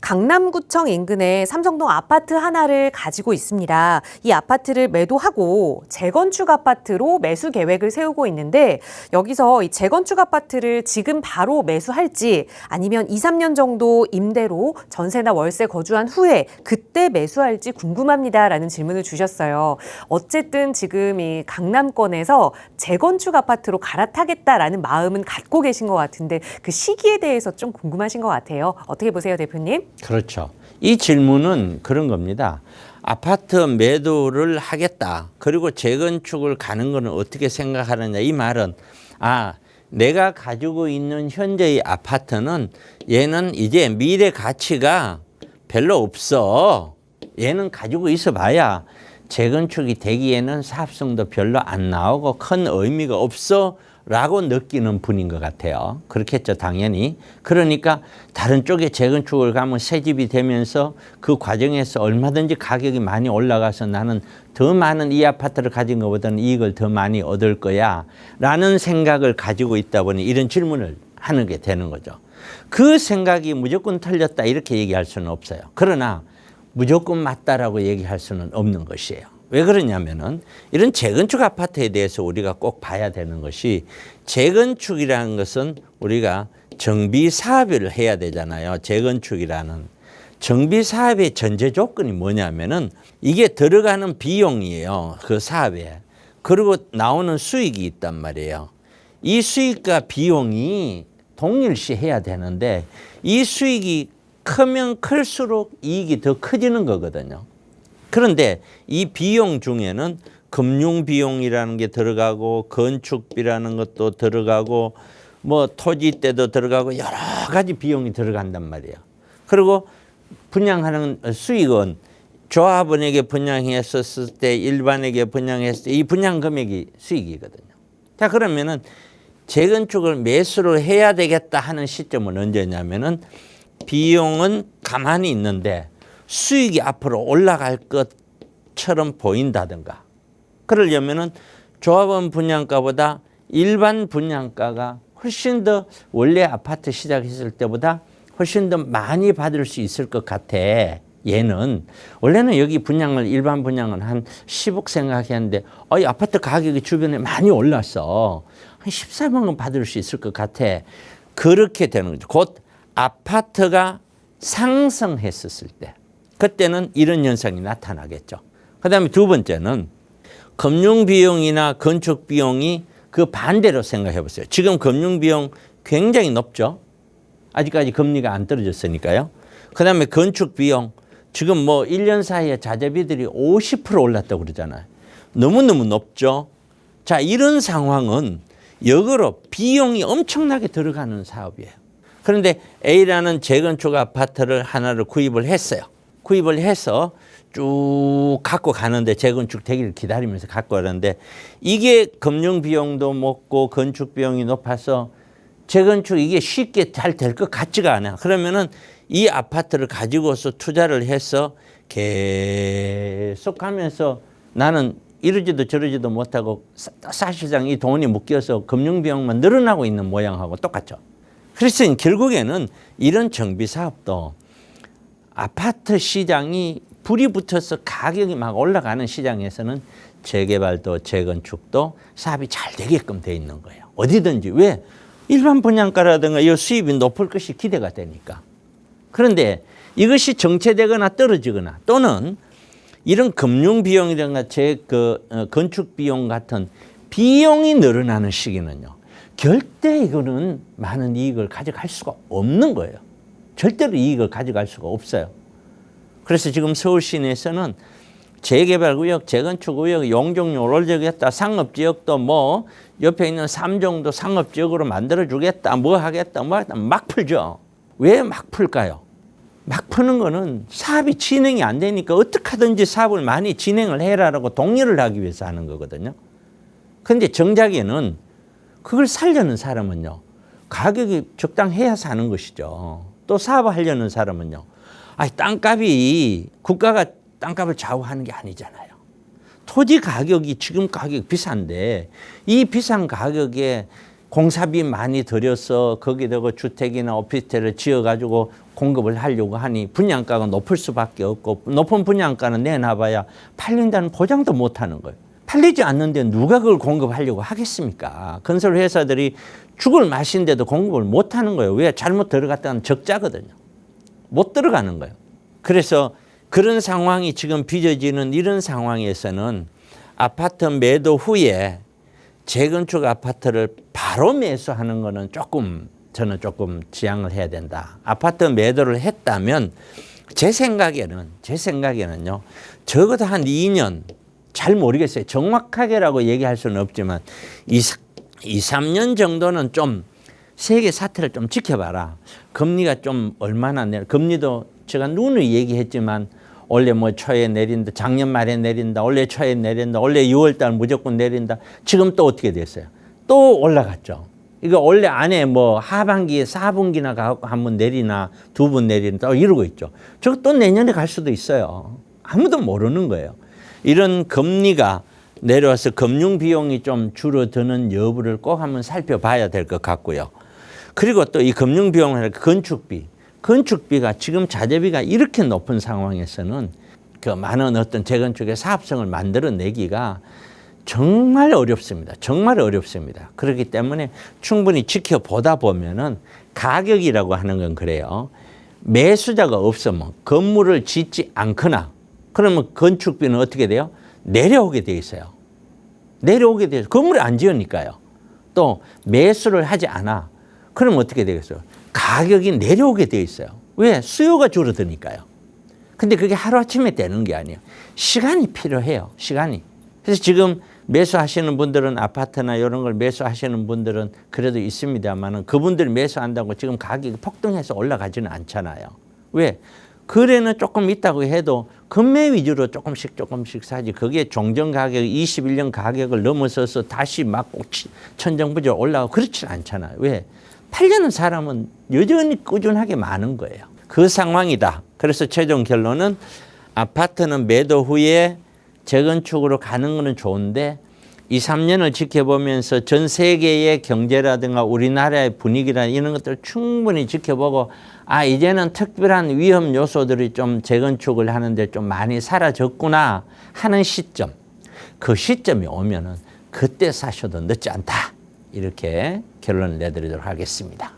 강남구청 인근에 삼성동 아파트 하나를 가지고 있습니다. 이 아파트를 매도하고 재건축 아파트로 매수 계획을 세우고 있는데 여기서 이 재건축 아파트를 지금 바로 매수할지 아니면 2, 3년 정도 임대로 전세나 월세 거주한 후에 그때 매수할지 궁금합니다라는 질문을 주셨어요. 어쨌든 지금 이 강남권에서 재건축 아파트로 갈아타겠다라는 마음은 갖고 계신 것 같은데 그 시기에 대해서 좀 궁금하신 것 같아요. 어떻게 보세요, 대표님? 그렇죠. 이 질문은 그런 겁니다. 아파트 매도를 하겠다. 그리고 재건축을 가는 거는 어떻게 생각하느냐. 이 말은 내가 가지고 있는 현재의 아파트는 얘는 이제 미래 가치가 별로 없어. 얘는 가지고 있어 봐야 재건축이 되기에는 사업성도 별로 안 나오고 큰 의미가 없어 라고 느끼는 분인 것 같아요. 그렇겠죠, 당연히. 그러니까 다른 쪽에 재건축을 가면 새집이 되면서 그 과정에서 얼마든지 가격이 많이 올라가서 나는 더 많은 이 아파트를 가진 것보다는 이익을 더 많이 얻을 거야 라는 생각을 가지고 있다 보니 이런 질문을 하는 게 되는 거죠. 그 생각이 무조건 틀렸다 이렇게 얘기할 수는 없어요. 그러나 무조건 맞다라고 얘기할 수는 없는 것이에요. 왜 그러냐면은 이런 재건축 아파트에 대해서 우리가 꼭 봐야 되는 것이 재건축이라는 것은 우리가 정비 사업을 해야 되잖아요. 재건축이라는 정비 사업의 전제 조건이 뭐냐면은 이게 들어가는 비용이에요. 그 사업에. 그리고 나오는 수익이 있단 말이에요. 이 수익과 비용이 동일시 해야 되는데 이 수익이 크면 클수록 이익이 더 커지는 거거든요. 그런데 이 비용 중에는 금융비용이라는 게 들어가고 건축비라는 것도 들어가고 뭐 토지대도 들어가고 여러 가지 비용이 들어간단 말이에요. 그리고 분양하는 수익은 조합원에게 분양했었을 때 일반에게 분양했을 때 이 분양 금액이 수익이거든요. 자, 그러면은 재건축을 매수를 해야 되겠다 하는 시점은 언제냐면은 비용은 가만히 있는데 수익이 앞으로 올라갈 것처럼 보인다든가 그러려면은 조합원 분양가보다 일반 분양가가 훨씬 더 원래 아파트 시작했을 때보다 훨씬 더 많이 받을 수 있을 것 같아. 얘는 원래는 여기 분양을 일반 분양은 한 10억 생각했는데 이 아파트 가격이 주변에 많이 올랐어. 한 14만 원 받을 수 있을 것 같아. 그렇게 되는 거죠. 곧 아파트가 상승했었을 때 그때는 이런 현상이 나타나겠죠. 그다음에 두 번째는 금융비용이나 건축비용이 그 반대로 생각해 보세요. 지금 금융비용 굉장히 높죠. 아직까지 금리가 안 떨어졌으니까요. 그다음에 건축비용 지금 뭐 1년 사이에 자재비들이 50% 올랐다고 그러잖아요. 너무너무 높죠. 자, 이런 상황은 역으로 비용이 엄청나게 들어가는 사업이에요. 그런데 A라는 재건축 아파트를 하나를 구입을 했어요. 구입을 해서 쭉 갖고 가는데 재건축 되기를 기다리면서 갖고 가는데 이게 금융비용도 먹고 건축비용이 높아서 재건축 이게 쉽게 잘 될 것 같지가 않아. 그러면은 이 아파트를 가지고서 투자를 해서 계속 가면서 나는 이러지도 저러지도 못하고 사실상 이 돈이 묶여서 금융비용만 늘어나고 있는 모양하고 똑같죠. 그래서 결국에는 이런 정비사업도 아파트 시장이 불이 붙어서 가격이 막 올라가는 시장에서는 재개발도 재건축도 사업이 잘 되게끔 돼 있는 거예요. 어디든지. 왜? 일반 분양가라든가 이 수입이 높을 것이 기대가 되니까. 그런데 이것이 정체되거나 떨어지거나 또는 이런 금융비용이라든가 건축비용 같은 비용이 늘어나는 시기는요. 절대 이거는 많은 이익을 가져갈 수가 없는 거예요. 절대로 이익을 가져갈 수가 없어요. 그래서 지금 서울 시내에서는 재개발구역, 재건축구역, 용적률 올려주겠다, 상업지역도 뭐 옆에 있는 3종도 상업지역으로 만들어주겠다, 뭐 하겠다, 막 풀죠. 왜 막 풀까요? 막 푸는 거는 사업이 진행이 안 되니까 어떻게 하든지 사업을 많이 진행을 해라라고 독려를 하기 위해서 하는 거거든요. 그런데 정작에는 그걸 살려는 사람은요. 가격이 적당해야 사는 것이죠. 또 사업하려는 사람은요. 땅값이 국가가 땅값을 좌우하는 게 아니잖아요. 토지 가격이 지금 가격 비싼데 이 비싼 가격에 공사비 많이 들여서 거기다가 주택이나 오피스텔을 지어가지고 공급을 하려고 하니 분양가가 높을 수밖에 없고 높은 분양가는 내놔봐야 팔린다는 보장도 못하는 거예요. 팔리지 않는데 누가 그걸 공급하려고 하겠습니까? 건설 회사들이 죽을 맛인데도 공급을 못하는 거예요. 왜? 잘못 들어갔다는 적자거든요. 못 들어가는 거예요. 그래서 그런 상황이 지금 빚어지는 이런 상황에서는 아파트 매도 후에 재건축 아파트를 바로 매수하는 거는 저는 조금 지양을 해야 된다. 아파트 매도를 했다면 제 생각에는요. 적어도 한 2년, 잘 모르겠어요. 정확하게라고 얘기할 수는 없지만 2, 3년 정도는 좀 세계 사태를 좀 지켜봐라. 금리가 좀 얼마나 금리도 제가 누누이 얘기했지만 원래 뭐 초에 내린다, 작년 말에 내린다, 올해 초에 내린다, 올해 6월 달 무조건 내린다. 지금 또 어떻게 됐어요? 또 올라갔죠. 이거 원래 안에 뭐 하반기에 4분기나 가고 한 번 내리나 2번 내린다 이러고 있죠. 저거 또 내년에 갈 수도 있어요. 아무도 모르는 거예요. 이런 금리가 내려와서 금융 비용이 좀 줄어드는 여부를 꼭 한번 살펴봐야 될 것 같고요. 그리고 또 이 금융 비용을 건축비가 지금 자재비가 이렇게 높은 상황에서는 그 많은 어떤 재건축의 사업성을 만들어내기가 정말 어렵습니다. 정말 어렵습니다. 그렇기 때문에 충분히 지켜보다 보면은 가격이라고 하는 건 그래요. 매수자가 없으면 건물을 짓지 않거나 그러면 건축비는 어떻게 돼요? 내려오게 돼 있어요. 내려오게 돼서 건물을 안 지으니까요. 또 매수를 하지 않아. 그럼 어떻게 되겠어요? 가격이 내려오게 돼 있어요. 왜? 수요가 줄어드니까요. 근데 그게 하루아침에 되는 게 아니에요. 시간이 필요해요. 시간이. 그래서 지금 매수하시는 분들은 아파트나 이런 걸 매수하시는 분들은 그래도 있습니다만은 그분들이 매수한다고 지금 가격이 폭등해서 올라가지는 않잖아요. 왜? 거래는 조금 있다고 해도 금매 위주로 조금씩 사지. 그게 종전 가격 21년 가격을 넘어서서 다시 막 천정부지로 올라가고 그렇지 않잖아요. 왜? 팔려는 사람은 여전히 꾸준하게 많은 거예요. 그 상황이다. 그래서 최종 결론은 아파트는 매도 후에 재건축으로 가는 거는 좋은데 2, 3년을 지켜보면서 전 세계의 경제라든가 우리나라의 분위기나 이런 것들을 충분히 지켜보고 이제는 특별한 위험 요소들이 좀 재건축을 하는데 좀 많이 사라졌구나 하는 시점. 그 시점이 오면은 그때 사셔도 늦지 않다. 이렇게 결론을 내드리도록 하겠습니다.